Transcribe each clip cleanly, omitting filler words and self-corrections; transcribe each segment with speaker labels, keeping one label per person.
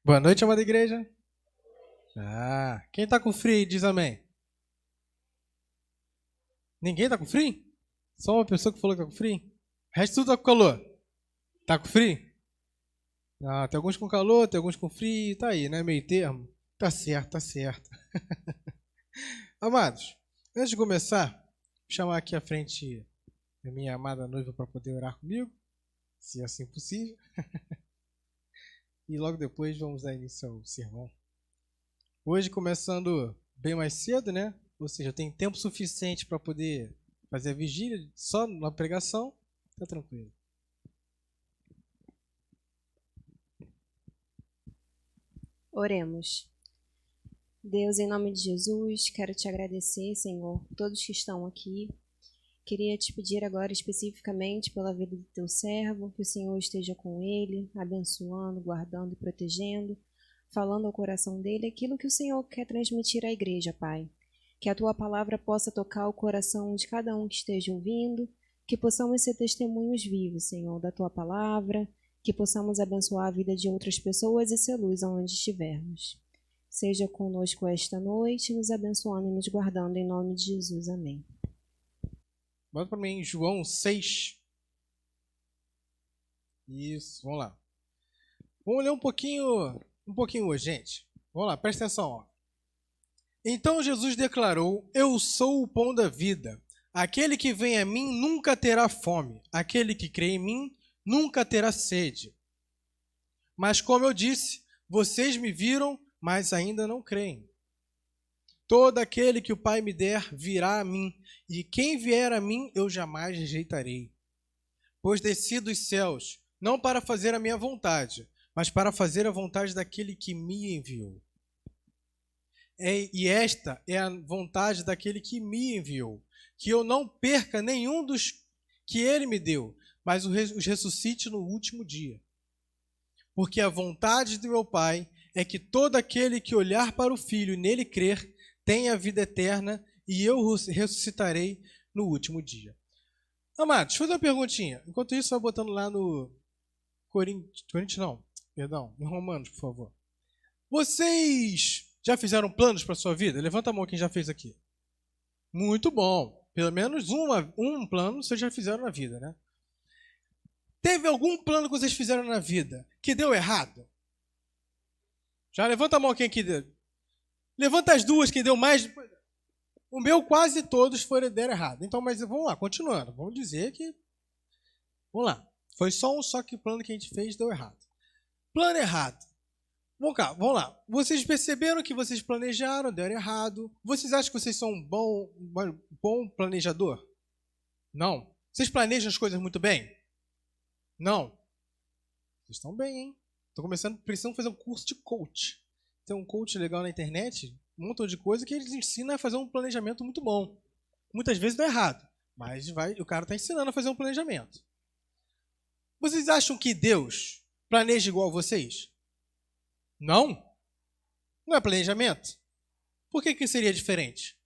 Speaker 1: Boa noite, amada igreja. Quem tá com frio diz amém. Ninguém tá com frio? Só uma pessoa que falou que tá com frio? O resto tudo tá com calor. Tá com frio? Tem alguns com calor, tem alguns com frio, tá aí, né? Meio termo. Tá certo, tá certo. Amados, antes de começar, vou chamar aqui à frente a minha amada noiva para poder orar comigo, se assim possível. E logo depois vamos dar início ao sermão. Hoje começando bem mais cedo, né? Ou seja, tem tempo suficiente para poder fazer a vigília só na pregação, tá tranquilo.
Speaker 2: Oremos. Deus, em nome de Jesus, quero te agradecer, Senhor, por todos que estão aqui. Queria te pedir agora especificamente pela vida do teu servo, que o Senhor esteja com ele, abençoando, guardando e protegendo, falando ao coração dele aquilo que o Senhor quer transmitir à igreja, Pai. Que a tua palavra possa tocar o coração de cada um que esteja ouvindo, que possamos ser testemunhos vivos, Senhor, da tua palavra, que possamos abençoar a vida de outras pessoas e ser luz aonde estivermos. Seja conosco esta noite, nos abençoando e nos guardando, em nome de Jesus. Amém.
Speaker 1: Bota para mim João 6. Isso, vamos lá. Vamos ler um pouquinho hoje, gente. Vamos lá, presta atenção. Ó. Então Jesus declarou: Eu sou o pão da vida. Aquele que vem a mim nunca terá fome. Aquele que crê em mim nunca terá sede. Mas como eu disse, vocês me viram, mas ainda não creem. Todo aquele que o Pai me der virá a mim, e quem vier a mim eu jamais rejeitarei. Pois desci dos céus, não para fazer a minha vontade, mas para fazer a vontade daquele que me enviou. E esta é a vontade daquele que me enviou, que eu não perca nenhum dos que ele me deu, mas os ressuscite no último dia. Porque a vontade do meu Pai é que todo aquele que olhar para o Filho e nele crer tenha a vida eterna, e eu ressuscitarei no último dia. Amados, deixa eu fazer uma perguntinha. Enquanto isso, vai botando lá no em Romanos, por favor. Vocês já fizeram planos para a sua vida? Levanta a mão quem já fez aqui. Muito bom. Pelo menos um plano vocês já fizeram na vida, né? Teve algum plano que vocês fizeram na vida que deu errado? Já levanta a mão quem aqui deu. Levanta as duas que deu mais. O meu quase todos deram errado. Então, mas vamos lá, continuando. Vamos dizer que... Vamos lá. Foi só que o plano que a gente fez deu errado. Plano errado. Vamos lá. Vocês perceberam que vocês planejaram, deram errado. Vocês acham que vocês são um bom planejador? Não. Vocês planejam as coisas muito bem? Não. Vocês estão bem, hein? Precisam fazer um curso de coach. Tem um coach legal na internet, um montão de coisa que eles ensinam a fazer um planejamento muito bom. Muitas vezes dá errado, mas o cara está ensinando a fazer um planejamento. Vocês acham que Deus planeja igual a vocês? Não? Não é planejamento? Por que seria diferente?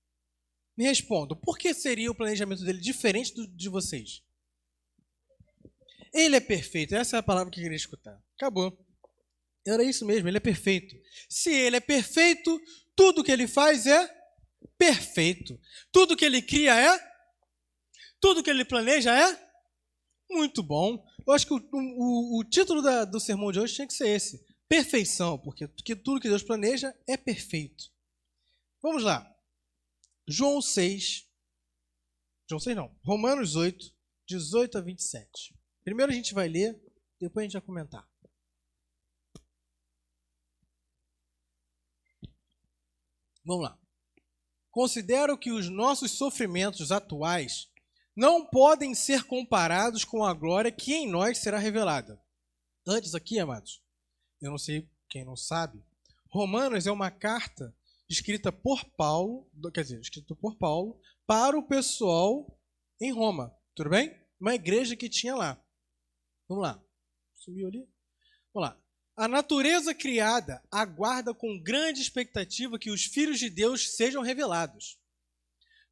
Speaker 1: Me respondam, por que seria o planejamento dele diferente de vocês? Ele é perfeito, essa é a palavra que eu queria escutar. Acabou. Era isso mesmo, ele é perfeito. Se ele é perfeito, tudo que ele faz é perfeito. Tudo que ele cria é? Tudo que ele planeja é? Muito bom. Eu acho que o título do sermão de hoje tinha que ser esse. Perfeição, porque tudo que Deus planeja é perfeito. Vamos lá. Romanos 8, 18 a 27. Primeiro a gente vai ler, depois a gente vai comentar. Vamos lá. Considero que os nossos sofrimentos atuais não podem ser comparados com a glória que em nós será revelada. Antes aqui, amados, eu não sei quem não sabe, Romanos é uma carta escrita por Paulo para o pessoal em Roma, tudo bem? Uma igreja que tinha lá. Vamos lá. Subiu ali? Vamos lá. A natureza criada aguarda com grande expectativa que os filhos de Deus sejam revelados,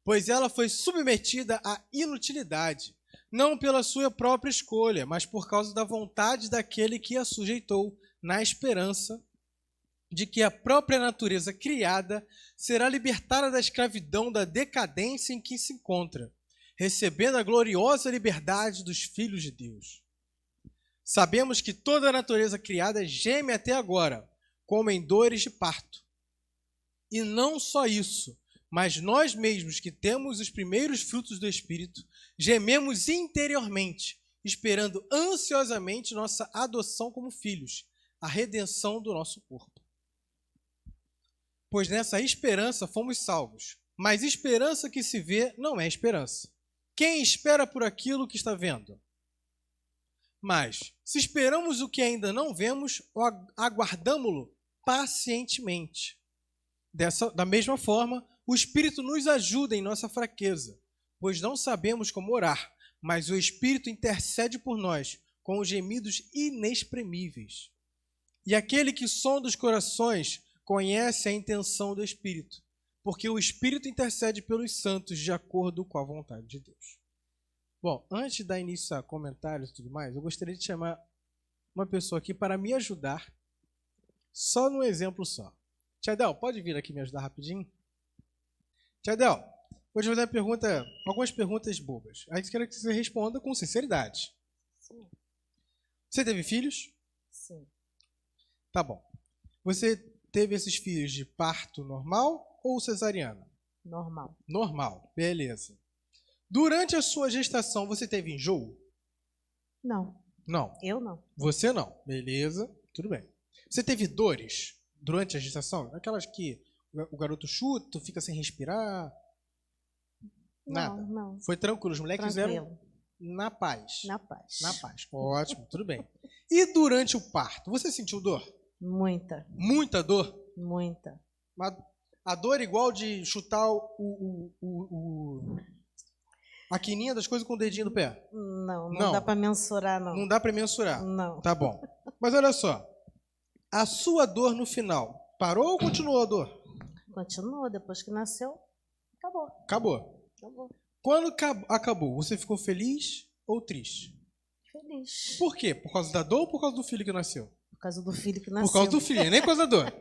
Speaker 1: pois ela foi submetida à inutilidade, não pela sua própria escolha, mas por causa da vontade daquele que a sujeitou, na esperança de que a própria natureza criada será libertada da escravidão, da decadência em que se encontra, recebendo a gloriosa liberdade dos filhos de Deus. Sabemos que toda a natureza criada geme até agora, como em dores de parto. E não só isso, mas nós mesmos que temos os primeiros frutos do Espírito, gememos interiormente, esperando ansiosamente nossa adoção como filhos, a redenção do nosso corpo. Pois nessa esperança fomos salvos. Mas esperança que se vê não é esperança. Quem espera por aquilo que está vendo? Mas, se esperamos o que ainda não vemos, aguardamo-lo pacientemente. Da mesma forma, o Espírito nos ajuda em nossa fraqueza, pois não sabemos como orar, mas o Espírito intercede por nós com os gemidos inexprimíveis. E aquele que sonda os corações conhece a intenção do Espírito, porque o Espírito intercede pelos santos de acordo com a vontade de Deus. Bom, antes de dar início a comentários e tudo mais, eu gostaria de chamar uma pessoa aqui para me ajudar, só num exemplo só. Tiadel, pode vir aqui me ajudar rapidinho? Tiadel, vou te fazer algumas perguntas bobas. Aí eu quero que você responda com sinceridade.
Speaker 3: Sim.
Speaker 1: Você teve filhos?
Speaker 3: Sim.
Speaker 1: Tá bom. Você teve esses filhos de parto normal ou cesariana?
Speaker 3: Normal.
Speaker 1: Normal, beleza. Durante a sua gestação, você teve enjoo?
Speaker 3: Não.
Speaker 1: Não.
Speaker 3: Eu não.
Speaker 1: Você não. Beleza, tudo bem. Você teve dores durante a gestação? Aquelas que o garoto chuta, fica sem respirar? Nada?
Speaker 3: Não.
Speaker 1: Foi tranquilo, os moleques
Speaker 3: Tranquilo.
Speaker 1: eram na paz.
Speaker 3: Na paz.
Speaker 1: Na paz. Ótimo, tudo bem. E durante o parto, você sentiu dor?
Speaker 3: Muita.
Speaker 1: Muita dor?
Speaker 3: Muita.
Speaker 1: A dor igual de chutar a quininha das coisas com o dedinho do pé?
Speaker 3: Não dá para mensurar, não.
Speaker 1: Não dá para mensurar?
Speaker 3: Não.
Speaker 1: Tá bom. Mas olha só, a sua dor no final, parou ou continuou a dor?
Speaker 3: Continua, depois que nasceu, acabou.
Speaker 1: Acabou. Quando acabou, você ficou feliz ou triste?
Speaker 3: Feliz.
Speaker 1: Por quê? Por causa da dor ou por causa do filho que nasceu?
Speaker 3: Por causa do filho que nasceu.
Speaker 1: Por causa do filho, nem por causa da dor.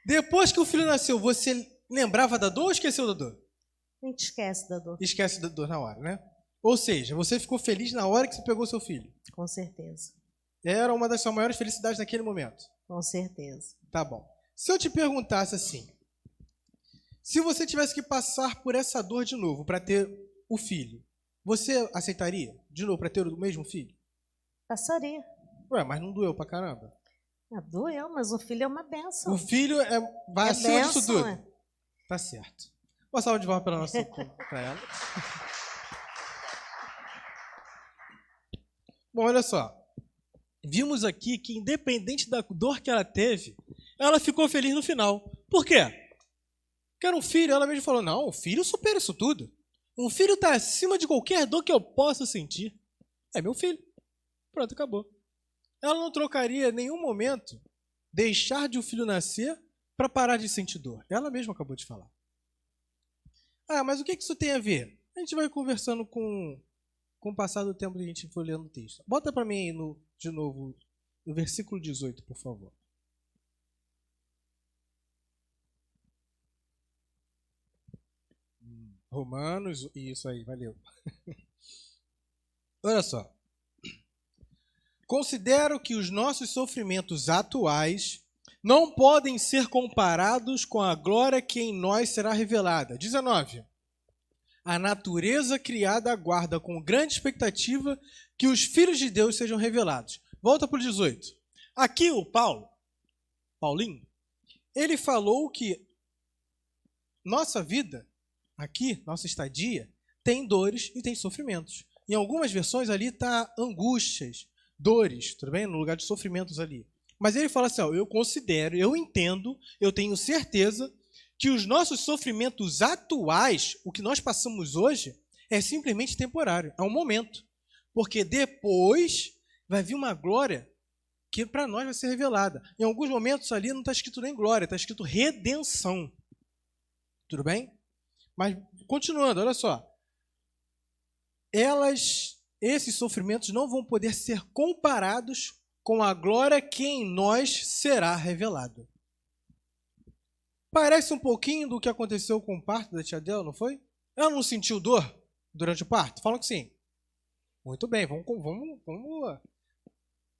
Speaker 1: Depois que o filho nasceu, você lembrava da dor ou esqueceu da dor?
Speaker 3: A gente esquece da dor.
Speaker 1: Esquece da dor na hora, né? Ou seja, você ficou feliz na hora que você pegou seu filho.
Speaker 3: Com certeza.
Speaker 1: Era uma das suas maiores felicidades naquele momento.
Speaker 3: Com certeza.
Speaker 1: Tá bom. Se eu te perguntasse assim, se você tivesse que passar por essa dor de novo para ter o filho, você aceitaria de novo para ter o mesmo filho?
Speaker 3: Passaria.
Speaker 1: Ué, mas não doeu pra caramba?
Speaker 3: Doeu, mas o filho é uma bênção.
Speaker 1: O filho vai acima disso tudo.
Speaker 3: É.
Speaker 1: Tá certo. Uma salva de palmas para nossa pra ela. Bom, olha só. Vimos aqui que, independente da dor que ela teve, ela ficou feliz no final. Por quê? Porque era um filho, ela mesma falou, não, o filho supera isso tudo. Um filho está acima de qualquer dor que eu possa sentir. É meu filho. Pronto, acabou. Ela não trocaria em nenhum momento deixar de o filho nascer para parar de sentir dor. Ela mesma acabou de falar. Ah, mas o que isso tem a ver? A gente vai conversando com o passar do tempo que a gente foi lendo o texto. Bota para mim aí de novo no versículo 18, por favor. Romanos, isso aí, valeu. Olha só. Considero que os nossos sofrimentos atuais não podem ser comparados com a glória que em nós será revelada. 19. A natureza criada aguarda com grande expectativa que os filhos de Deus sejam revelados. Volta para o 18. Aqui o Paulinho, ele falou que nossa vida, aqui, nossa estadia, tem dores e tem sofrimentos. Em algumas versões ali está angústias, dores, tudo bem? No lugar de sofrimentos ali. Mas ele fala assim, ó, eu considero, eu entendo, eu tenho certeza que os nossos sofrimentos atuais, o que nós passamos hoje, é simplesmente temporário, é um momento. Porque depois vai vir uma glória que para nós vai ser revelada. Em alguns momentos ali não está escrito nem glória, está escrito redenção. Tudo bem? Mas, continuando, olha só. Esses sofrimentos não vão poder ser comparados com a glória que em nós será revelada. Parece um pouquinho do que aconteceu com o parto da tia Del, não foi? Ela não sentiu dor durante o parto? Falam que sim. Muito bem, vamos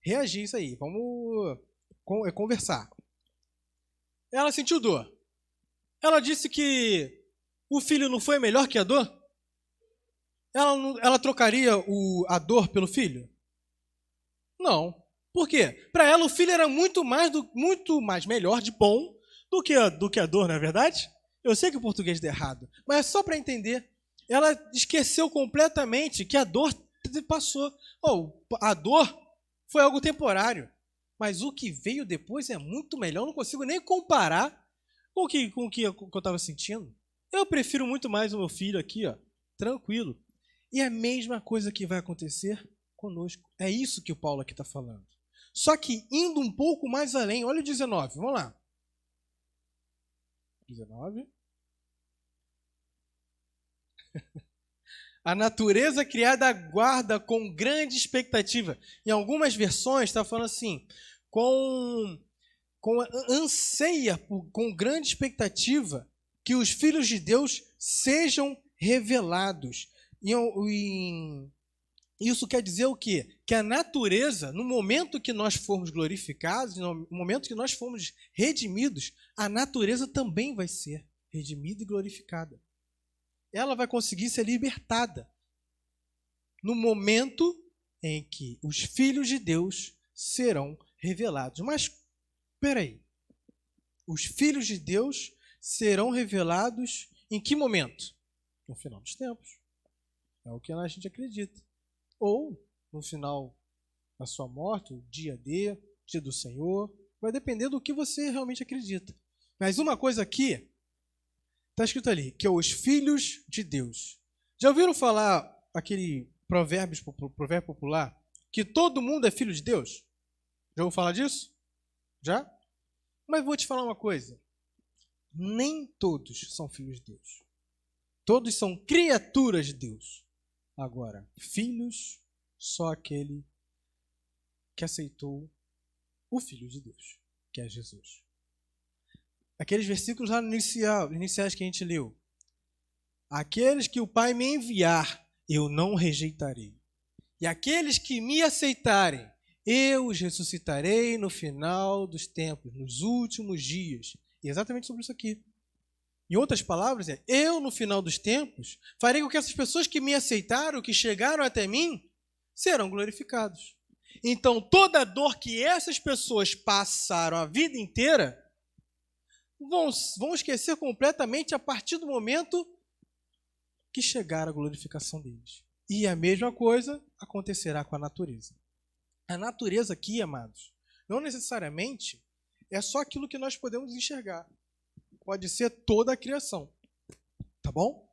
Speaker 1: reagir isso aí. Vamos conversar. Ela sentiu dor. Ela disse que o filho não foi melhor que a dor? Ela trocaria a dor pelo filho? Não. Por quê? Para ela o filho era muito mais melhor, de bom, do que a dor, não é verdade? Eu sei que o português está errado, mas é só para entender. Ela esqueceu completamente que a dor passou. A dor foi algo temporário, mas o que veio depois é muito melhor. Eu não consigo nem comparar com o que eu estava sentindo. Eu prefiro muito mais o meu filho aqui, ó, tranquilo. E a mesma coisa que vai acontecer conosco. É isso que o Paulo aqui está falando. Só que indo um pouco mais além, olha o 19, vamos lá. 19. A natureza criada aguarda com grande expectativa. Em algumas versões está falando assim, anseia com grande expectativa que os filhos de Deus sejam revelados. Isso quer dizer o quê? Que a natureza, no momento que nós formos glorificados, no momento que nós formos redimidos, a natureza também vai ser redimida e glorificada. Ela vai conseguir ser libertada no momento em que os filhos de Deus serão revelados. Mas, peraí, os filhos de Deus serão revelados em que momento? No final dos tempos. É o que a gente acredita. Ou no final da sua morte, o dia D, dia do Senhor. Vai depender do que você realmente acredita. Mas uma coisa aqui, está escrito ali, que é os filhos de Deus. Já ouviram falar aquele provérbio popular, que todo mundo é filho de Deus? Já ouviu falar disso? Já? Mas vou te falar uma coisa. Nem todos são filhos de Deus. Todos são criaturas de Deus. Agora, filhos, só aquele que aceitou o Filho de Deus, que é Jesus. Aqueles versículos lá iniciais que a gente leu. Aqueles que o Pai me enviar, eu não rejeitarei. E aqueles que me aceitarem, eu os ressuscitarei no final dos tempos, nos últimos dias. E é exatamente sobre isso aqui. Em outras palavras, eu no final dos tempos farei com que essas pessoas que me aceitaram, que chegaram até mim, serão glorificados. Então toda a dor que essas pessoas passaram a vida inteira, vão esquecer completamente a partir do momento que chegar a glorificação deles. E a mesma coisa acontecerá com a natureza. A natureza aqui, amados, não necessariamente é só aquilo que nós podemos enxergar. Pode ser toda a criação. Tá bom?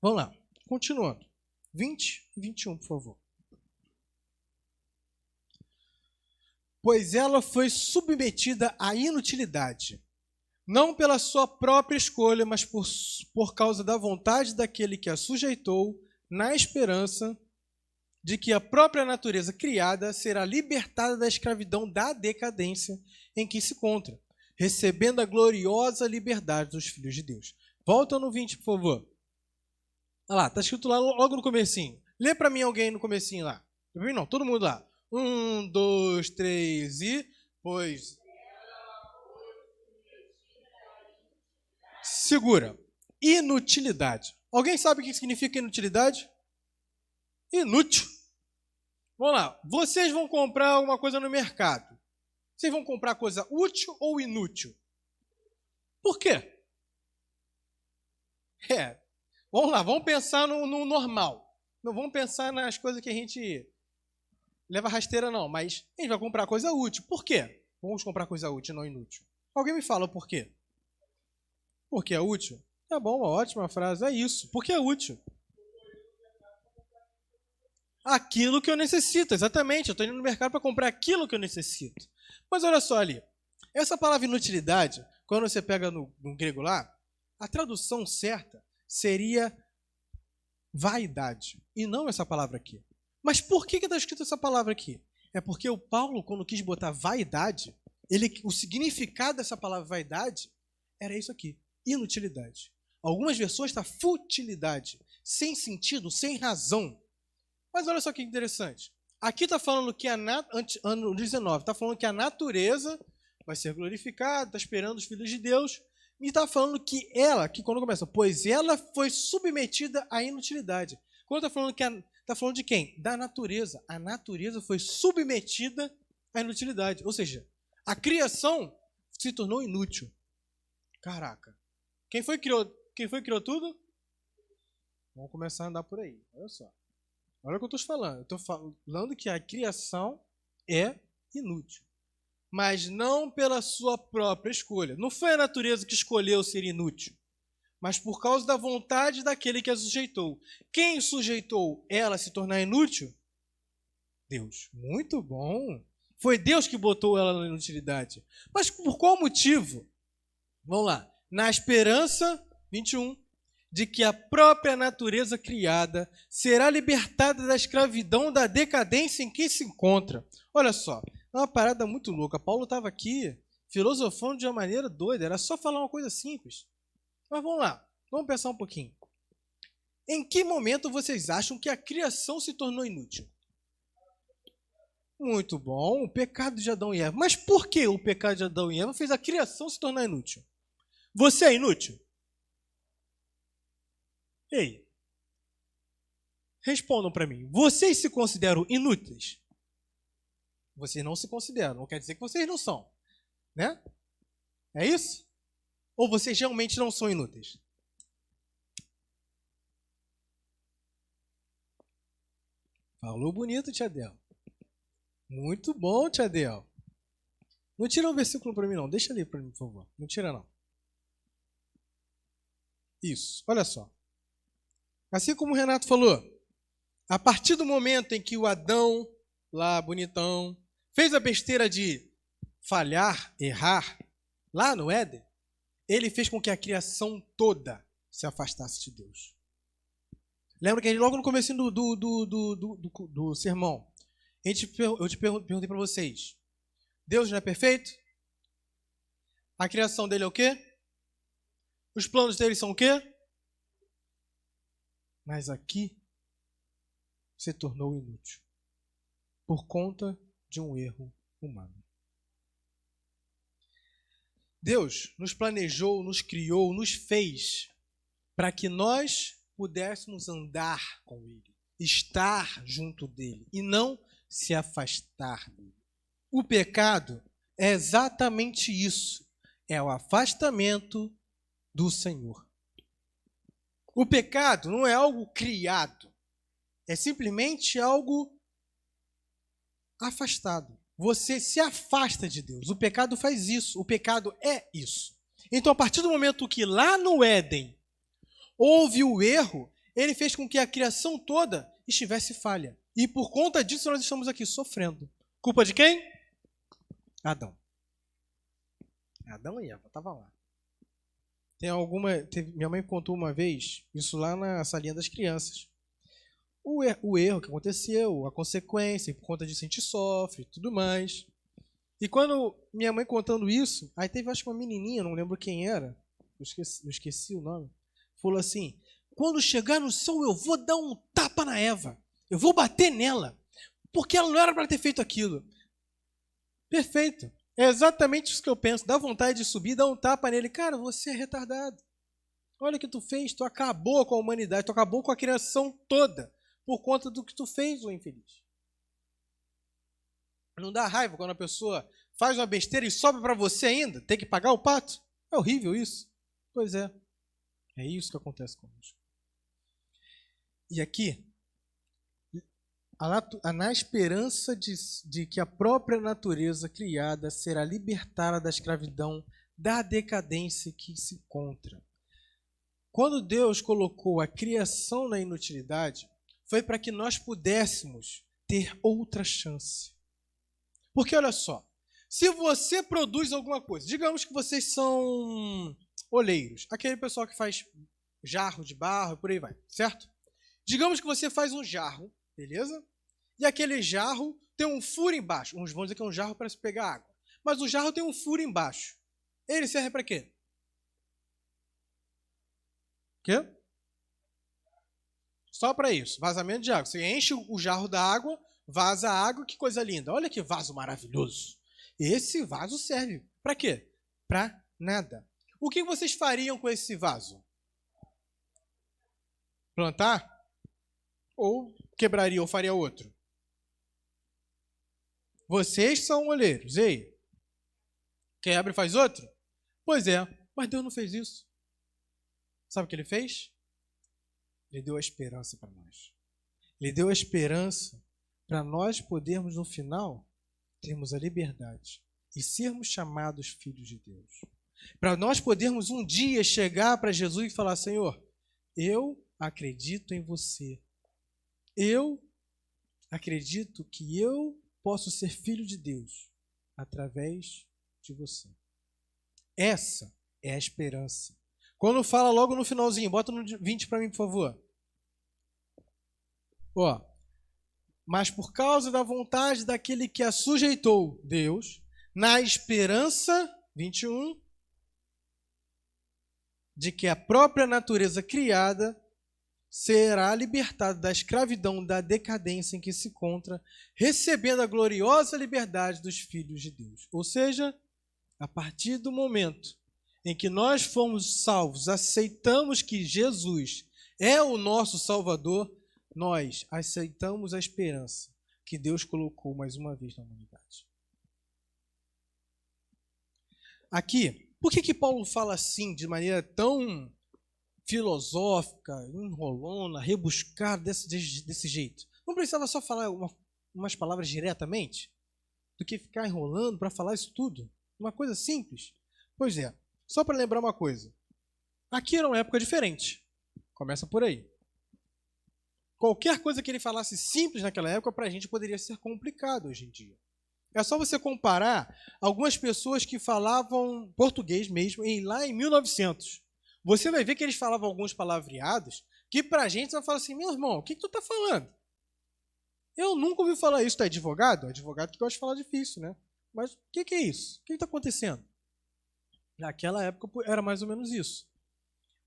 Speaker 1: Vamos lá. Continuando. 20 e 21, por favor. Pois ela foi submetida à inutilidade, não pela sua própria escolha, mas por causa da vontade daquele que a sujeitou, na esperança de que a própria natureza criada será libertada da escravidão da decadência em que se encontra, recebendo a gloriosa liberdade dos filhos de Deus. Volta no 20, por favor. Olha lá, está escrito lá logo no comecinho. Lê para mim alguém no comecinho lá. Para mim não, todo mundo lá. 1, 2, 3 e... Pois... Segura. Inutilidade. Alguém sabe o que significa inutilidade? Inútil. Vamos lá. Vocês vão comprar alguma coisa no mercado. Vocês vão comprar coisa útil ou inútil? Por quê? Vamos lá, vamos pensar no normal. Não vamos pensar nas coisas que a gente leva rasteira, não. Mas a gente vai comprar coisa útil. Por quê? Vamos comprar coisa útil, não inútil. Alguém me fala por quê? Porque é útil? Tá bom, uma ótima frase. É isso. Porque é útil. Aquilo que eu necessito, exatamente. Eu estou indo no mercado para comprar aquilo que eu necessito. Mas olha só ali. Essa palavra inutilidade, quando você pega no grego lá, a tradução certa seria vaidade. E não essa palavra aqui. Mas por que está escrito essa palavra aqui? É porque o Paulo, quando quis botar vaidade, o significado dessa palavra vaidade era isso aqui, inutilidade. Algumas versões está futilidade, sem sentido, sem razão. Mas olha só que interessante. Aqui está falando que ano 19, está falando que a natureza vai ser glorificada, está esperando os filhos de Deus, e está falando que ela, que quando começa, pois ela foi submetida à inutilidade. Quando está falando que está falando de quem? Da natureza. A natureza foi submetida à inutilidade. Ou seja, a criação se tornou inútil. Caraca. Quem foi que criou tudo? Vamos começar a andar por aí. Olha só. Olha o que eu estou falando. Eu estou falando que a criação é inútil. Mas não pela sua própria escolha. Não foi a natureza que escolheu ser inútil, mas por causa da vontade daquele que a sujeitou. Quem sujeitou ela a se tornar inútil? Deus. Muito bom. Foi Deus que botou ela na inutilidade. Mas por qual motivo? Vamos lá. Na esperança, 21, de que a própria natureza criada será libertada da escravidão, da decadência em que se encontra. Olha só, é uma parada muito louca. Paulo estava aqui filosofando de uma maneira doida. Era só falar uma coisa simples. Mas vamos lá, vamos pensar um pouquinho. Em que momento vocês acham que a criação se tornou inútil? Muito bom, o pecado de Adão e Eva. Mas por que o pecado de Adão e Eva fez a criação se tornar inútil? Você é inútil? Ei, respondam para mim. Vocês se consideram inúteis? Vocês não se consideram, não quer dizer que vocês não são, né? É isso? Ou vocês realmente não são inúteis? Falou bonito, Tia Del. Muito bom, Tia Del. Não tira o versículo para mim, não. Deixa ali para mim, por favor. Não tira, não. Isso, olha só. Assim como o Renato falou, a partir do momento em que o Adão, lá bonitão, fez a besteira de falhar, errar, lá no Éden, ele fez com que a criação toda se afastasse de Deus. Lembra que logo no comecinho do sermão, eu te perguntei para vocês, Deus não é perfeito? A criação dele é o quê? Os planos dele são o quê? Mas aqui se tornou inútil por conta de um erro humano. Deus nos planejou, nos criou, nos fez para que nós pudéssemos andar com Ele, estar junto dEle e não se afastar dEle. O pecado é exatamente isso, é o afastamento do Senhor. O pecado não é algo criado, é simplesmente algo afastado. Você se afasta de Deus. O pecado faz isso. O pecado é isso. Então, a partir do momento que lá no Éden houve o erro, ele fez com que a criação toda estivesse falha. E por conta disso nós estamos aqui sofrendo. Culpa de quem? Adão. Adão e Eva, estava lá. Minha mãe contou uma vez, isso lá na salinha das crianças. O erro que aconteceu, a consequência, e por conta disso a gente sofre e tudo mais. E quando minha mãe contando isso, aí teve acho que uma menininha, não lembro quem era, eu esqueci o nome, falou assim, quando chegar no céu eu vou dar um tapa na Eva, eu vou bater nela, porque ela não era para ter feito aquilo. Perfeito, é exatamente isso que eu penso, dá vontade de subir, dar um tapa nele, cara, você é retardado, olha o que tu fez, tu acabou com a humanidade, tu acabou com a criação toda, por conta do que tu fez, ô infeliz. Não dá raiva quando a pessoa faz uma besteira e sobe para você ainda? Tem que pagar o pato? É horrível isso. Pois é. É isso que acontece conosco. E aqui, na esperança de que a própria natureza criada será libertada da escravidão, da decadência que se encontra. Quando Deus colocou a criação na inutilidade, foi para que nós pudéssemos ter outra chance. Porque olha só, se você produz alguma coisa, digamos que vocês são olheiros, aquele pessoal que faz jarro de barro e por aí vai, certo? Digamos que você faz um jarro, beleza? E aquele jarro tem um furo embaixo. Uns vão dizer que é um jarro para se pegar água. Mas o jarro tem um furo embaixo. Ele serve para quê? quê? Só para isso, vazamento de água. Você enche o jarro da água, vaza a água, que coisa linda. Olha que vaso maravilhoso. Esse vaso serve para quê? Para nada. O que vocês fariam com esse vaso? Plantar? Ou quebraria ou faria outro? Vocês são olheiros, ei? Quebra e faz outro? Pois é, mas Deus não fez isso. Sabe o que ele fez? Ele deu a esperança para nós. Ele deu a esperança para nós podermos, no final, termos a liberdade e sermos chamados filhos de Deus. Para nós podermos um dia chegar para Jesus e falar: Senhor, eu acredito em você. Eu acredito que eu posso ser filho de Deus através de você. Essa é a esperança. Quando fala logo no finalzinho, bota no 20 para mim, por favor. Ó, mas por causa da vontade daquele que a sujeitou, Deus, na esperança, 21, de que a própria natureza criada será libertada da escravidão, da decadência em que se encontra, recebendo a gloriosa liberdade dos filhos de Deus. Ou seja, a partir do momento em que nós fomos salvos, aceitamos que Jesus é o nosso Salvador, nós aceitamos a esperança que Deus colocou mais uma vez na humanidade. Aqui, por que Paulo fala assim, de maneira tão filosófica, enrolona, rebuscada, desse jeito? Não precisava só falar umas palavras diretamente, do que ficar enrolando para falar isso tudo? Uma coisa simples. Pois é, só para lembrar uma coisa. Aqui era uma época diferente. Começa por aí. Qualquer coisa que ele falasse simples naquela época, para a gente poderia ser complicado hoje em dia. É só você comparar algumas pessoas que falavam português mesmo lá em 1900. Você vai ver que eles falavam alguns palavreados que para a gente vai falar assim: meu irmão, o que tu está falando? Eu nunca ouvi falar isso. Tu é advogado? Advogado que gosta de falar difícil, né? Mas o que é isso? O que está acontecendo? Naquela época era mais ou menos isso.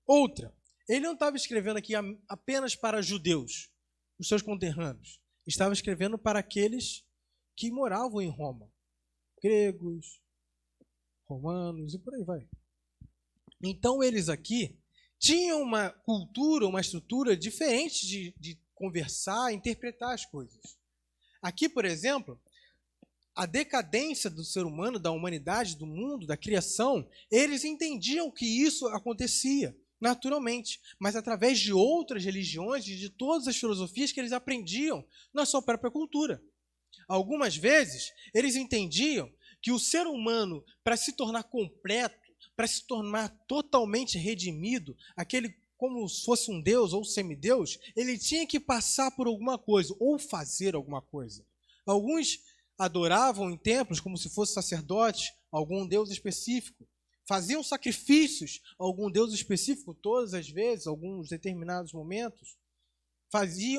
Speaker 1: Outra, ele não estava escrevendo aqui apenas para judeus, os seus conterrâneos. Estava escrevendo para aqueles que moravam em Roma. Gregos, romanos e por aí vai. Então eles aqui tinham uma cultura, uma estrutura diferente de conversar, interpretar as coisas. Aqui, por exemplo, a decadência do ser humano, da humanidade, do mundo, da criação, eles entendiam que isso acontecia naturalmente, mas através de outras religiões e de todas as filosofias que eles aprendiam na sua própria cultura. Algumas vezes, eles entendiam que o ser humano, para se tornar completo, para se tornar totalmente redimido, aquele como se fosse um deus ou semideus, ele tinha que passar por alguma coisa ou fazer alguma coisa. Alguns adoravam em templos como se fosse sacerdote, algum deus específico. Faziam sacrifícios a algum deus específico todas as vezes, alguns determinados momentos.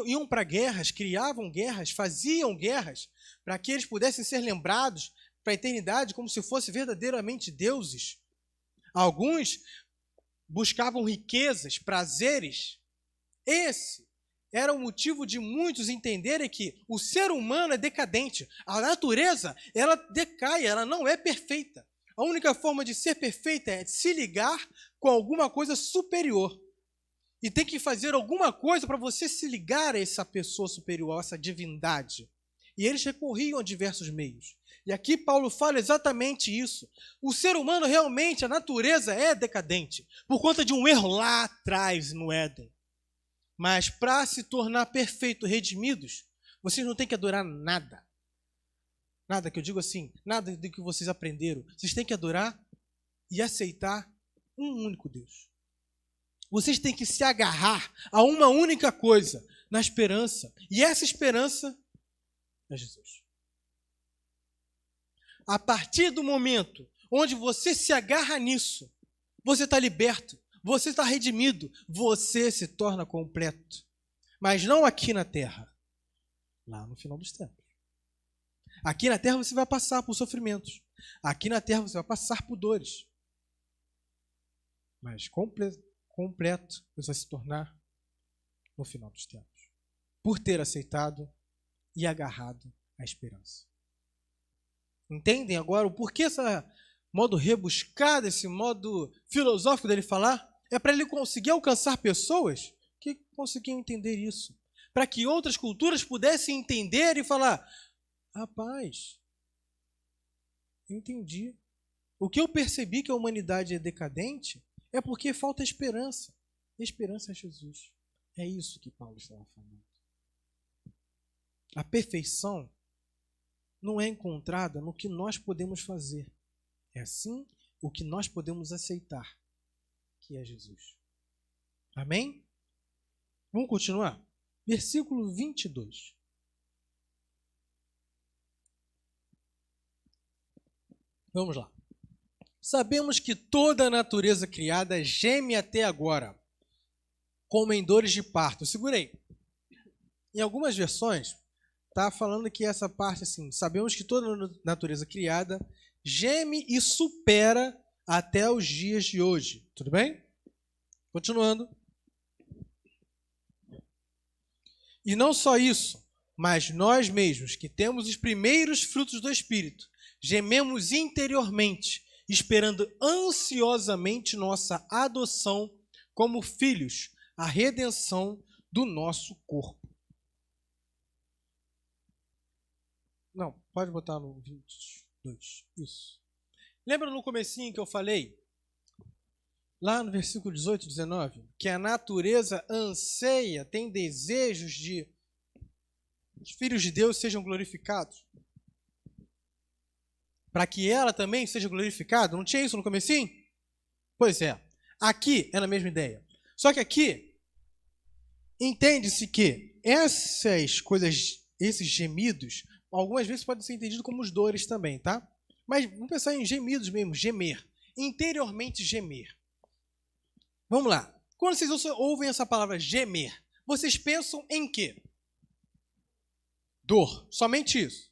Speaker 1: Iam para guerras, criavam guerras, faziam guerras para que eles pudessem ser lembrados para a eternidade como se fossem verdadeiramente deuses. Alguns buscavam riquezas, prazeres. Esse era o motivo de muitos entenderem que o ser humano é decadente. A natureza, ela decai, ela não é perfeita. A única forma de ser perfeita é se ligar com alguma coisa superior. E tem que fazer alguma coisa para você se ligar a essa pessoa superior, a essa divindade. E eles recorriam a diversos meios. E aqui Paulo fala exatamente isso. O ser humano realmente, a natureza é decadente, por conta de um erro lá atrás no Éden. Mas para se tornar perfeito, redimidos, vocês não têm que adorar nada. Nada que eu digo assim, nada do que vocês aprenderam. Vocês têm que adorar e aceitar um único Deus. Vocês têm que se agarrar a uma única coisa, na esperança. E essa esperança é Jesus. A partir do momento onde você se agarra nisso, você está liberto, você está redimido, você se torna completo. Mas não aqui na terra, lá no final dos tempos. Aqui na terra você vai passar por sofrimentos. Aqui na terra você vai passar por dores. Mas completo Deus vai se tornar no final dos tempos, por ter aceitado e agarrado a esperança. Entendem agora o porquê esse modo rebuscado, esse modo filosófico dele falar? É para ele conseguir alcançar pessoas que conseguiam entender isso. Para que outras culturas pudessem entender e falar: rapaz, eu entendi. O que eu percebi que a humanidade é decadente é porque falta esperança. E a esperança é Jesus. É isso que Paulo estava falando. A perfeição não é encontrada no que nós podemos fazer. É sim o que nós podemos aceitar, que é Jesus. Amém? Vamos continuar? Versículo 22. Vamos lá. Sabemos que toda a natureza criada geme até agora, como em dores de parto. Segurei. Em algumas versões, está falando que essa parte assim, sabemos que toda a natureza criada geme e supera até os dias de hoje. Tudo bem? Continuando. E não só isso, mas nós mesmos, que temos os primeiros frutos do Espírito, gememos interiormente, esperando ansiosamente nossa adoção como filhos, a redenção do nosso corpo. Não, pode botar no 22. Isso. Lembra no comecinho que eu falei? Lá no versículo 18 e 19, que a natureza anseia, tem desejos de os filhos de Deus sejam glorificados. Para que ela também seja glorificada. Não tinha isso no comecinho? Pois é. Aqui é na mesma ideia. Só que aqui, entende-se que essas coisas, esses gemidos, algumas vezes podem ser entendidos como os dores também, tá? Mas vamos pensar em gemidos mesmo, gemer. Interiormente gemer. Vamos lá. Quando vocês ouvem essa palavra gemer, vocês pensam em quê? Dor. Somente isso.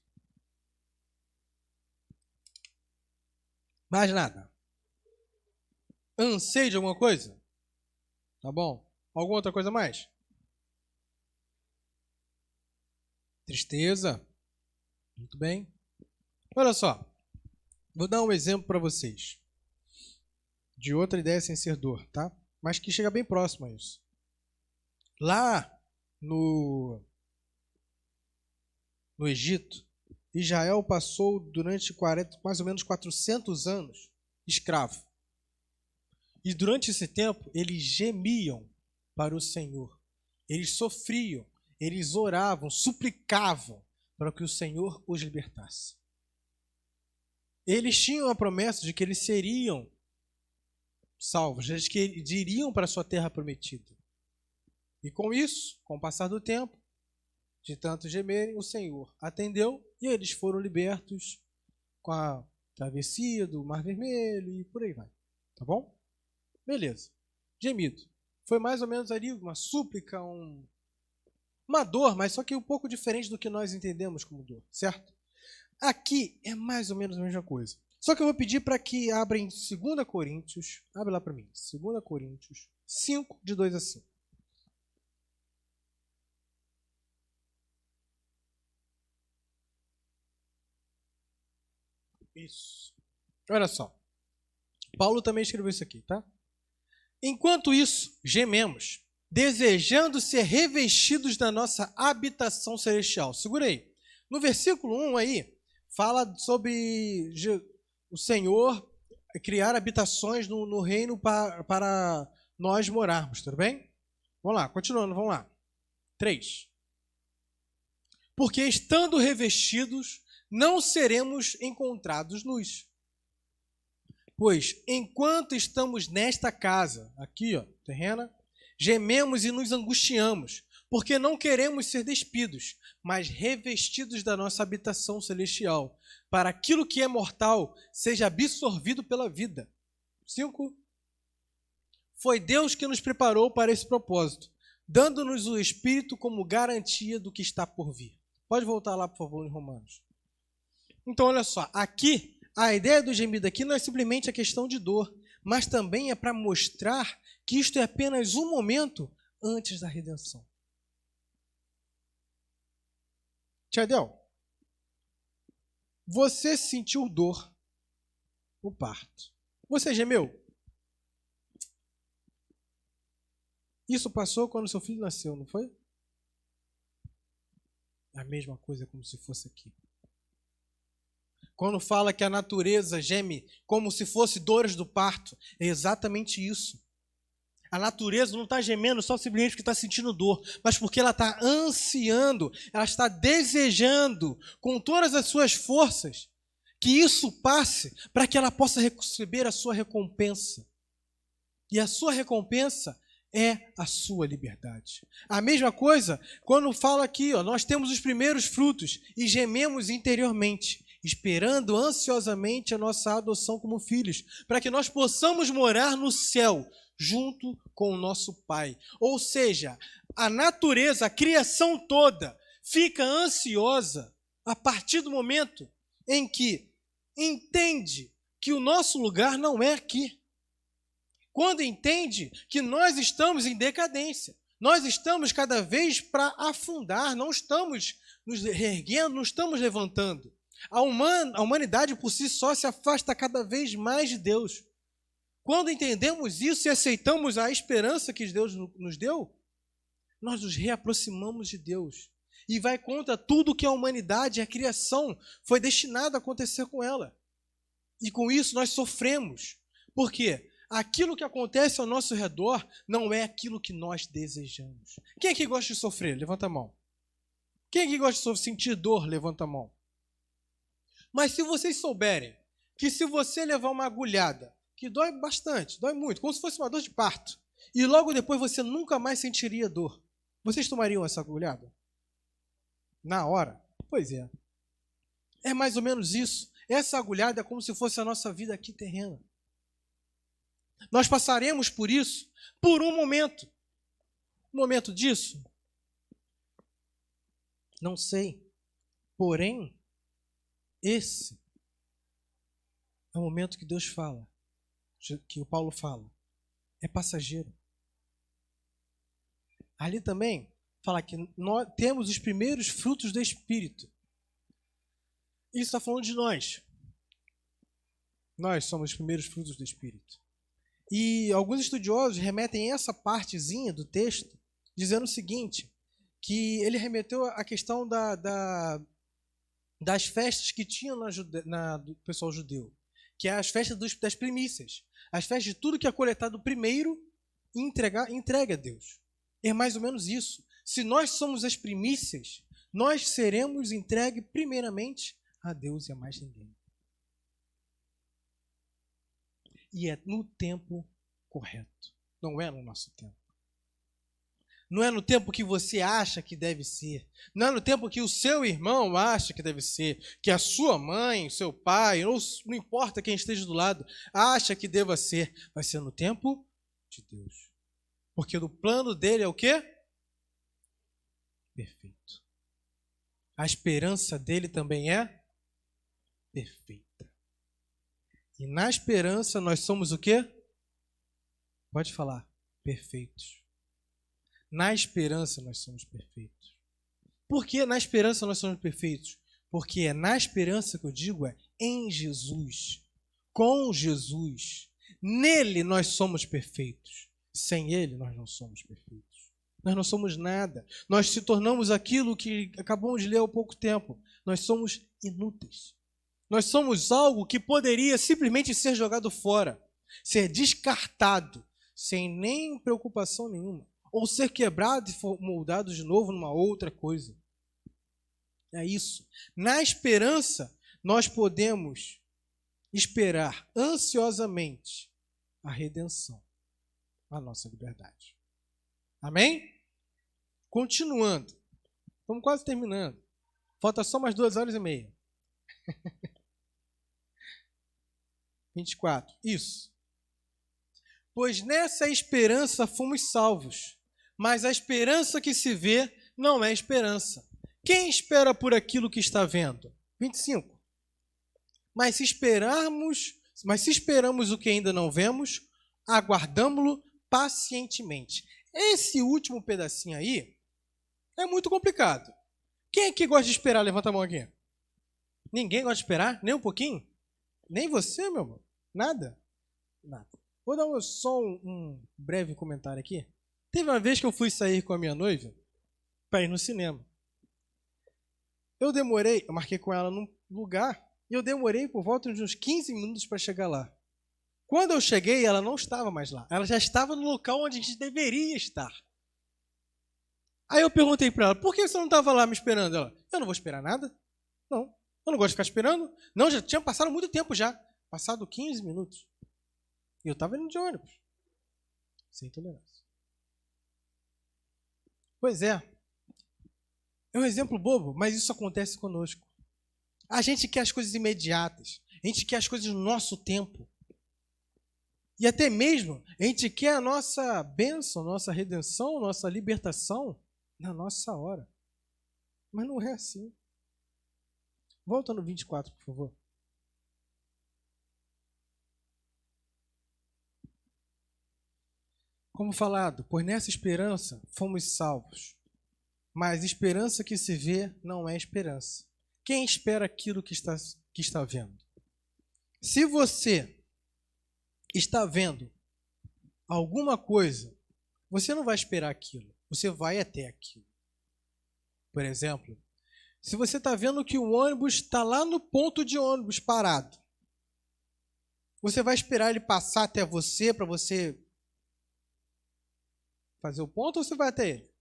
Speaker 1: Mais nada. Anseio de alguma coisa? Tá bom. Alguma outra coisa mais? Tristeza. Muito bem. Olha só. Vou dar um exemplo para vocês. De outra ideia sem ser dor, tá? Mas que chega bem próximo a isso. Lá no Egito, Israel passou durante mais ou menos 400 anos escravo. E durante esse tempo, eles gemiam para o Senhor. Eles sofriam, eles oravam, suplicavam para que o Senhor os libertasse. Eles tinham a promessa de que eles seriam salvos, eles que iriam para a sua terra prometida. E com isso, com o passar do tempo, de tanto gemerem, o Senhor atendeu e eles foram libertos com a travessia do Mar Vermelho e por aí vai. Tá bom? Beleza. Gemido. Foi mais ou menos ali uma súplica, uma dor, mas só que um pouco diferente do que nós entendemos como dor, certo? Aqui é mais ou menos a mesma coisa. Só que eu vou pedir para que abra em 2 Coríntios, abre lá para mim, 2 Coríntios 5, de 2 a 5. Isso. Olha só. Paulo também escreveu isso aqui, tá? Enquanto isso, gememos, desejando ser revestidos da nossa habitação celestial. Segura aí. No versículo 1 aí, fala sobre o Senhor criar habitações no reino para nós morarmos, tudo bem? Vamos lá, continuando, vamos lá. 3. Porque estando revestidos, não seremos encontrados nus. Pois, enquanto estamos nesta casa, aqui, ó, terrena, gememos e nos angustiamos, porque não queremos ser despidos, mas revestidos da nossa habitação celestial, para aquilo que é mortal seja absorvido pela vida. 5. Foi Deus que nos preparou para esse propósito, dando-nos o Espírito como garantia do que está por vir. Pode voltar lá, por favor, em Romanos. Então, olha só, aqui, a ideia do gemido aqui não é simplesmente a questão de dor, mas também é para mostrar que isto é apenas um momento antes da redenção. Tiadel, você sentiu dor no parto. Você gemeu? Isso passou quando seu filho nasceu, não foi? É a mesma coisa como se fosse aqui. Quando fala que a natureza geme como se fosse dores do parto, é exatamente isso. A natureza não está gemendo só simplesmente porque está sentindo dor, mas porque ela está ansiando, ela está desejando com todas as suas forças que isso passe para que ela possa receber a sua recompensa. E a sua recompensa é a sua liberdade. A mesma coisa quando fala aqui, nós temos os primeiros frutos e gememos interiormente, esperando ansiosamente a nossa adoção como filhos, para que nós possamos morar no céu, junto com o nosso Pai. Ou seja, a natureza, a criação toda, fica ansiosa a partir do momento em que entende que o nosso lugar não é aqui. Quando entende que nós estamos em decadência, nós estamos cada vez para afundar, não estamos nos erguendo, não estamos levantando. A humanidade por si só se afasta cada vez mais de Deus. Quando entendemos isso e aceitamos a esperança que Deus nos deu, nós nos reaproximamos de Deus. E vai contra tudo que a humanidade, a criação, foi destinada a acontecer com ela. E com isso nós sofremos. Por quê? Aquilo que acontece ao nosso redor não é aquilo que nós desejamos. Quem aqui gosta de sofrer? Levanta a mão. Quem aqui gosta de sentir dor? Levanta a mão. Mas se vocês souberem que se você levar uma agulhada, que dói bastante, dói muito, como se fosse uma dor de parto, e logo depois você nunca mais sentiria dor, vocês tomariam essa agulhada? Na hora? Pois é. É mais ou menos isso. Essa agulhada é como se fosse a nossa vida aqui terrena. Nós passaremos por isso por um momento. Um momento disso? Não sei. Porém, esse é o momento que Deus fala, que o Paulo fala. É passageiro. Ali também fala que nós temos os primeiros frutos do Espírito. Isso está falando de nós. Nós somos os primeiros frutos do Espírito. E alguns estudiosos remetem essa partezinha do texto dizendo o seguinte, que ele remeteu à questão das festas que tinham do pessoal judeu, que é as festas das primícias, as festas de tudo que é coletado primeiro e entregue a Deus. É mais ou menos isso. Se nós somos as primícias, nós seremos entregue primeiramente a Deus e a mais ninguém. E é no tempo correto, não é no nosso tempo. Não é no tempo que você acha que deve ser. Não é no tempo que o seu irmão acha que deve ser. Que a sua mãe, seu pai, ou não importa quem esteja do lado, acha que deva ser. Vai ser no tempo de Deus. Porque o plano dele é o quê? Perfeito. A esperança dele também é perfeita. E na esperança nós somos o quê? Pode falar. Perfeitos. Na esperança nós somos perfeitos. Por que na esperança nós somos perfeitos? Porque é na esperança que eu digo é em Jesus, com Jesus. Nele nós somos perfeitos. Sem Ele nós não somos perfeitos. Nós não somos nada. Nós se tornamos aquilo que acabamos de ler há pouco tempo. Nós somos inúteis. Nós somos algo que poderia simplesmente ser jogado fora, ser descartado, sem nem preocupação nenhuma. Ou ser quebrado e moldado de novo numa outra coisa. É isso. Na esperança, nós podemos esperar ansiosamente a redenção, a nossa liberdade. Amém? Continuando. Estamos quase terminando. Falta só mais 2h30. 24. Isso. Pois nessa esperança fomos salvos. Mas a esperança que se vê não é esperança. Quem espera por aquilo que está vendo? 25. Mas se esperamos o que ainda não vemos, aguardamo-lo pacientemente. Esse último pedacinho aí é muito complicado. Quem é que gosta de esperar? Levanta a mão aqui. Ninguém gosta de esperar? Nem um pouquinho? Nem você, meu irmão? Nada? Nada. Vou dar só um breve comentário aqui. Teve uma vez que eu fui sair com a minha noiva para ir no cinema. Eu marquei com ela num lugar, e eu demorei por volta de uns 15 minutos para chegar lá. Quando eu cheguei, ela não estava mais lá. Ela já estava no local onde a gente deveria estar. Aí eu perguntei para ela, por que você não estava lá me esperando? Ela, eu não vou esperar nada. Não, eu não gosto de ficar esperando. Não, já tinha passado muito tempo já. Passado 15 minutos. E eu estava indo de ônibus. Sem tolerância. Pois é. É um exemplo bobo, mas isso acontece conosco. A gente quer as coisas imediatas. A gente quer as coisas no nosso tempo. E até mesmo a gente quer a nossa bênção, nossa redenção, nossa libertação na nossa hora. Mas não é assim. Volta no 24, por favor. Como falado, pois nessa esperança fomos salvos. Mas esperança que se vê não é esperança. Quem espera aquilo que está vendo? Se você está vendo alguma coisa, você não vai esperar aquilo. Você vai até aquilo. Por exemplo, se você está vendo que o ônibus está lá no ponto de ônibus parado, você vai esperar ele passar até você para você fazer o ponto ou você vai até ele?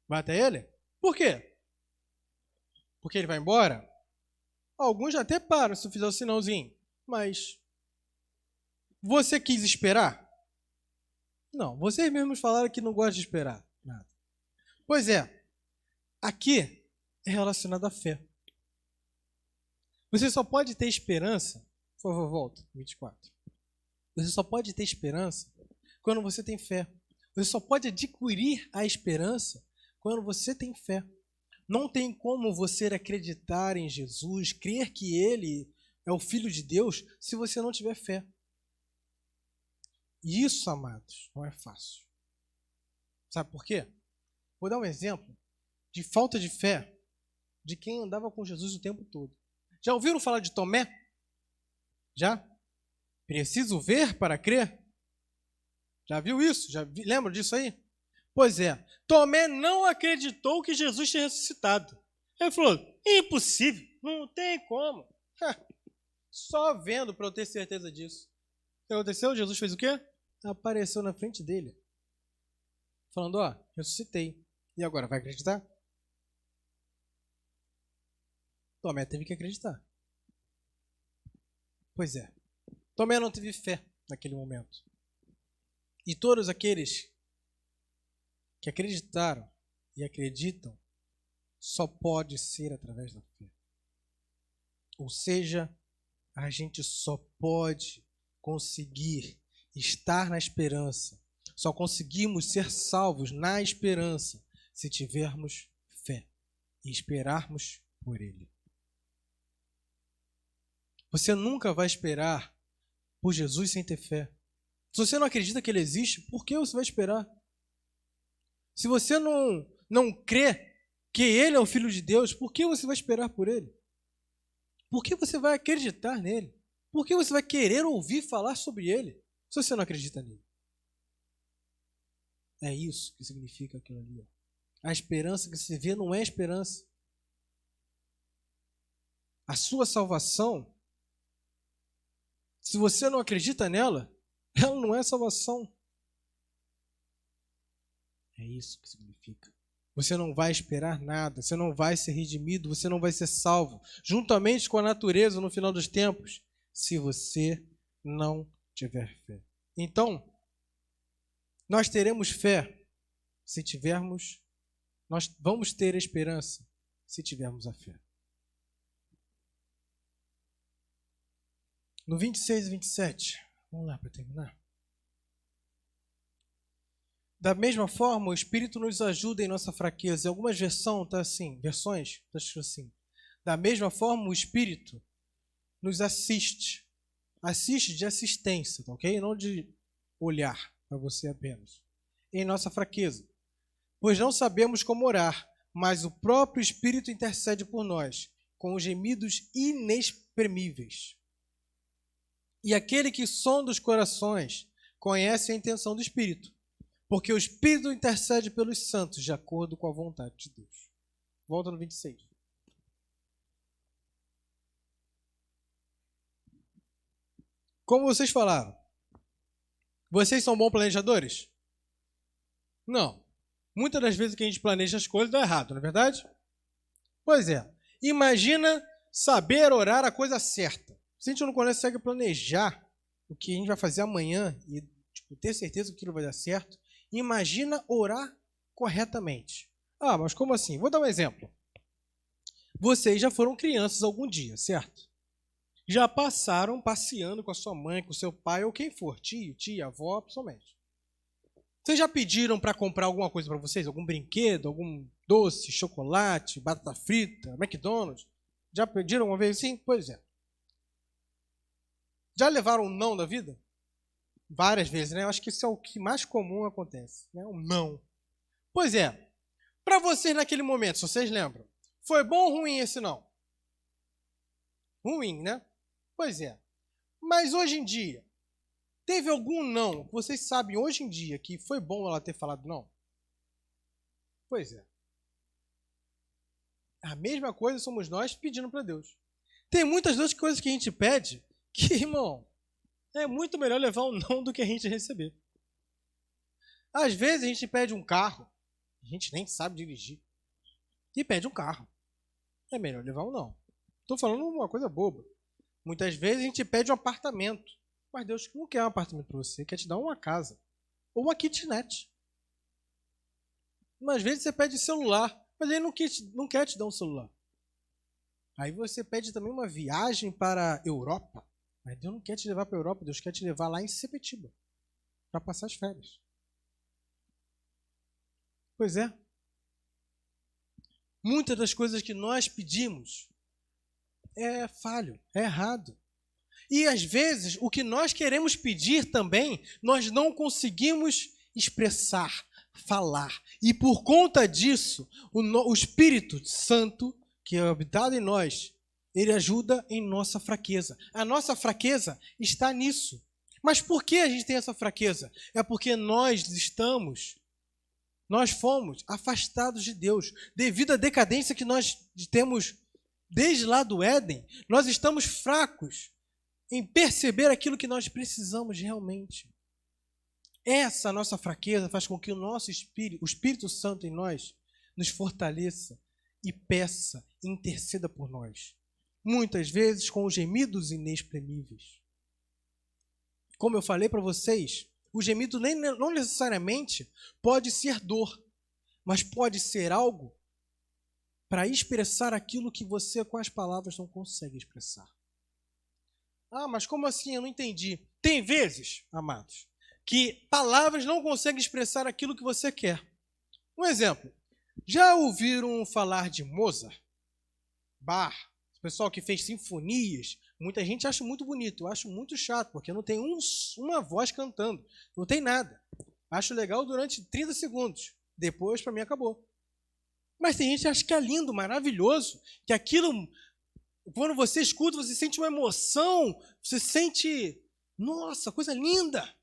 Speaker 1: Vai até ele? Por quê? Porque ele vai embora? Alguns já até param se fizer o sinalzinho. Mas você quis esperar? Não, vocês mesmos falaram que não gostam de esperar nada. Pois é, aqui é relacionado à fé. Você só pode ter esperança, por favor, volta, 24. Você só pode ter esperança quando você tem fé. Você só pode adquirir a esperança quando você tem fé. Não tem como você acreditar em Jesus, crer que Ele é o Filho de Deus, se você não tiver fé. E isso, amados, não é fácil. Sabe por quê? Vou dar um exemplo de falta de fé de quem andava com Jesus o tempo todo. Já ouviram falar de Tomé? Já? Preciso ver para crer? Já viu isso? Lembra disso aí? Pois é, Tomé não acreditou que Jesus tinha ressuscitado. Ele falou, impossível, não tem como. Só vendo para eu ter certeza disso. O que aconteceu? Jesus fez o quê? Apareceu na frente dele. Falando, ó, ressuscitei. E agora, vai acreditar? Tomé teve que acreditar. Pois é, Tomé não teve fé naquele momento. E todos aqueles que acreditaram e acreditam só pode ser através da fé. Ou seja, a gente só pode conseguir estar na esperança. Só conseguimos ser salvos na esperança se tivermos fé e esperarmos por Ele. Você nunca vai esperar por Jesus sem ter fé. Se você não acredita que Ele existe, por que você vai esperar? Se você não crê que Ele é o Filho de Deus, por que você vai esperar por Ele? Por que você vai acreditar nele? Por que você vai querer ouvir falar sobre Ele, se você não acredita nele? É isso que significa aquilo ali. Ó. A esperança que se vê não é esperança. A sua salvação, se você não acredita nela, ela não é salvação. É isso que significa. Você não vai esperar nada, você não vai ser redimido, você não vai ser salvo, juntamente com a natureza no final dos tempos, se você não tiver fé. Então, nós teremos fé se tivermos, nós vamos ter esperança se tivermos a fé. No 26 e 27, vamos lá para terminar. Da mesma forma, o Espírito nos ajuda em nossa fraqueza. Em algumas versões está escrito assim. Da mesma forma, o Espírito nos assiste. Assiste de assistência, tá ok? Não de olhar para você apenas. Em nossa fraqueza. Pois não sabemos como orar, mas o próprio Espírito intercede por nós, com gemidos inexprimíveis. E aquele que sonda os corações conhece a intenção do Espírito, porque o Espírito intercede pelos santos de acordo com a vontade de Deus. Volta no 26. Como vocês falaram, vocês são bons planejadores? Não. Muitas das vezes que a gente planeja as coisas dá errado, não é verdade? Pois é. Imagina saber orar a coisa certa. Se a gente não consegue planejar o que a gente vai fazer amanhã e ter certeza que aquilo vai dar certo, imagina orar corretamente. Ah, mas como assim? Vou dar um exemplo. Vocês já foram crianças algum dia, certo? Já passaram passeando com a sua mãe, com o seu pai ou quem for, tio, tia, avó, pessoalmente. Vocês já pediram para comprar alguma coisa para vocês? Algum brinquedo, algum doce, chocolate, batata frita, McDonald's? Já pediram uma vez assim? Pois é. Já levaram um não da vida? Várias vezes, né? Eu acho que isso é o que mais comum acontece, né? Um não. Pois é. Para vocês naquele momento, se vocês lembram, foi bom ou ruim esse não? Ruim, né? Pois é. Mas hoje em dia, teve algum não que vocês sabem hoje em dia que foi bom ela ter falado não? Pois é. A mesma coisa somos nós pedindo para Deus. Tem muitas outras coisas que a gente pede que, irmão, é muito melhor levar um não do que a gente receber. Às vezes a gente pede um carro, a gente nem sabe dirigir, e pede um carro. É melhor levar um não. Estou falando uma coisa boba. Muitas vezes a gente pede um apartamento, mas Deus não quer um apartamento para você, quer te dar uma casa ou uma kitnet. Mas às vezes você pede celular, mas ele não quer te dar um celular. Aí você pede também uma viagem para a Europa, mas Deus não quer te levar para a Europa, Deus quer te levar lá em Sepetiba para passar as férias. Pois é. Muitas das coisas que nós pedimos é falho, é errado. E às vezes o que nós queremos pedir também, nós não conseguimos expressar, falar. E por conta disso, o Espírito Santo, que é habitado em nós, ele ajuda em nossa fraqueza. A nossa fraqueza está nisso. Mas por que a gente tem essa fraqueza? É porque nós fomos afastados de Deus. Devido à decadência que nós temos desde lá do Éden, nós estamos fracos em perceber aquilo que nós precisamos realmente. Essa nossa fraqueza faz com que o nosso Espírito, o Espírito Santo em nós, nos fortaleça e peça, interceda por nós. Muitas vezes com gemidos inexprimíveis. Como eu falei para vocês, o gemido não necessariamente pode ser dor, mas pode ser algo para expressar aquilo que você com as palavras não consegue expressar. Ah, mas como assim? Eu não entendi. Tem vezes, amados, que palavras não conseguem expressar aquilo que você quer. Um exemplo. Já ouviram falar de Mozart? Bach, o pessoal que fez sinfonias. Muita gente acha muito bonito. Eu acho muito chato, porque não tem uma voz cantando. Não tem nada. Acho legal durante 30 segundos. Depois, para mim, acabou. Mas tem gente que acha que é lindo, maravilhoso, que aquilo, quando você escuta, você sente uma emoção, você sente, nossa, coisa linda.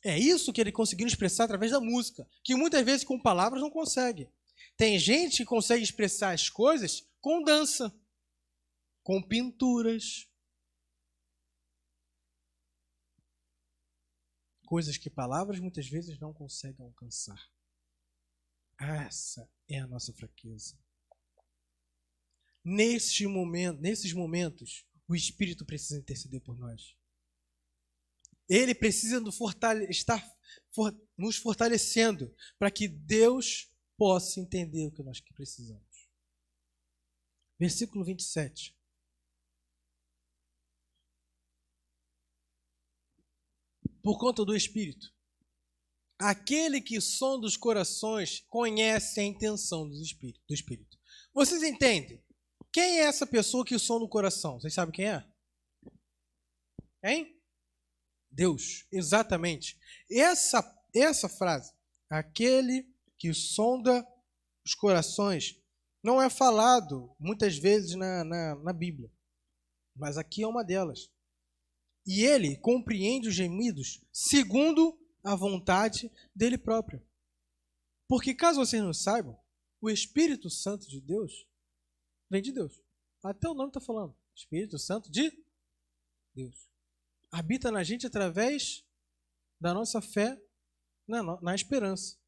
Speaker 1: É isso que ele conseguiu expressar através da música, que muitas vezes com palavras não consegue. Tem gente que consegue expressar as coisas com dança, com pinturas. Coisas que palavras muitas vezes não conseguem alcançar. Essa é a nossa fraqueza. Nesses momentos, o Espírito precisa interceder por nós. Ele precisa estar nos fortalecendo para que Deus possa entender o que nós precisamos. Versículo 27. Por conta do Espírito, aquele que sonda os corações conhece a intenção do Espírito. Vocês entendem? Quem é essa pessoa que sonda o coração? Vocês sabem quem é? Hein? Deus, exatamente. Essa frase, aquele que sonda os corações, não é falado muitas vezes na Bíblia, mas aqui é uma delas. E ele compreende os gemidos segundo a vontade dele próprio. Porque caso vocês não saibam, o Espírito Santo de Deus vem de Deus. Até o nome está falando. Espírito Santo de Deus. Habita na gente através da nossa fé na esperança.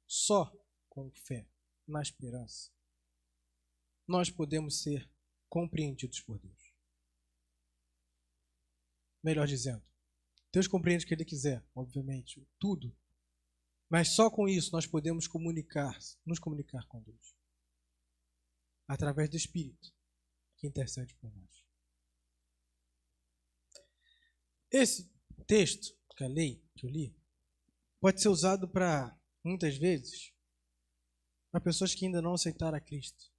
Speaker 1: Só com fé na esperança nós podemos ser compreendidos por Deus. Melhor dizendo, Deus compreende o que Ele quiser, obviamente, tudo. Mas só com isso nós podemos nos comunicar com Deus. Através do Espírito que intercede por nós. Esse texto que eu li, pode ser usado para, muitas vezes, para pessoas que ainda não aceitaram a Cristo.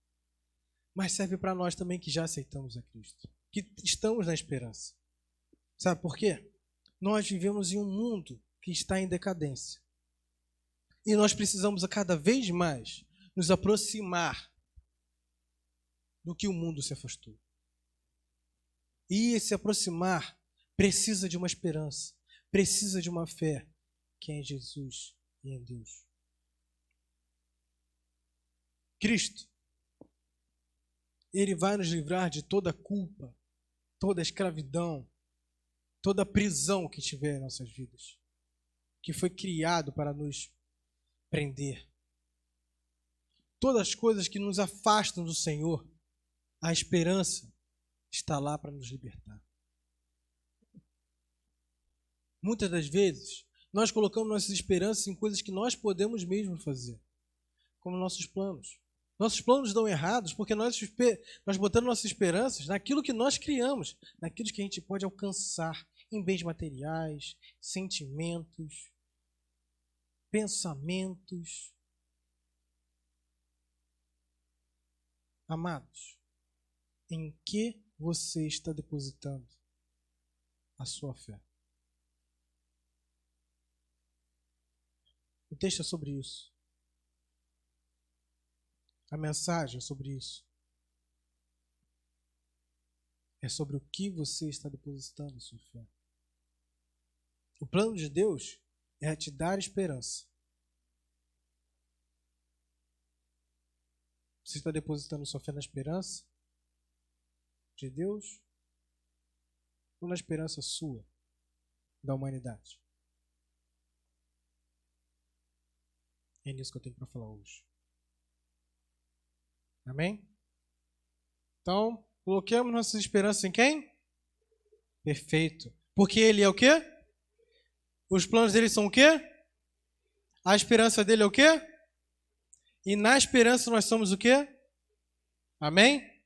Speaker 1: Mas serve para nós também que já aceitamos a Cristo. Que estamos na esperança. Sabe por quê? Nós vivemos em um mundo que está em decadência. E nós precisamos a cada vez mais nos aproximar do que o mundo se afastou. E esse aproximar precisa de uma esperança, precisa de uma fé que é em Jesus e em Deus. Cristo, Ele vai nos livrar de toda culpa, toda escravidão, toda prisão que tiver em nossas vidas, que foi criado para nos prender. Todas as coisas que nos afastam do Senhor, a esperança está lá para nos libertar. Muitas das vezes, nós colocamos nossas esperanças em coisas que nós podemos mesmo fazer, como nossos planos. Nossos planos dão errados porque nós botamos nossas esperanças naquilo que nós criamos, naquilo que a gente pode alcançar em bens materiais, sentimentos, pensamentos. Amados, em que você está depositando a sua fé? O texto é sobre isso. A mensagem é sobre isso. É sobre o que você está depositando a sua fé. O plano de Deus é te dar esperança. Você está depositando sua fé na esperança de Deus ou na esperança sua, da humanidade? É nisso que eu tenho para falar hoje. Amém? Então, coloquemos nossas esperanças em quem? Perfeito. Porque Ele é o quê? Os planos dele são o quê? A esperança dele é o quê? E na esperança nós somos o quê? Amém?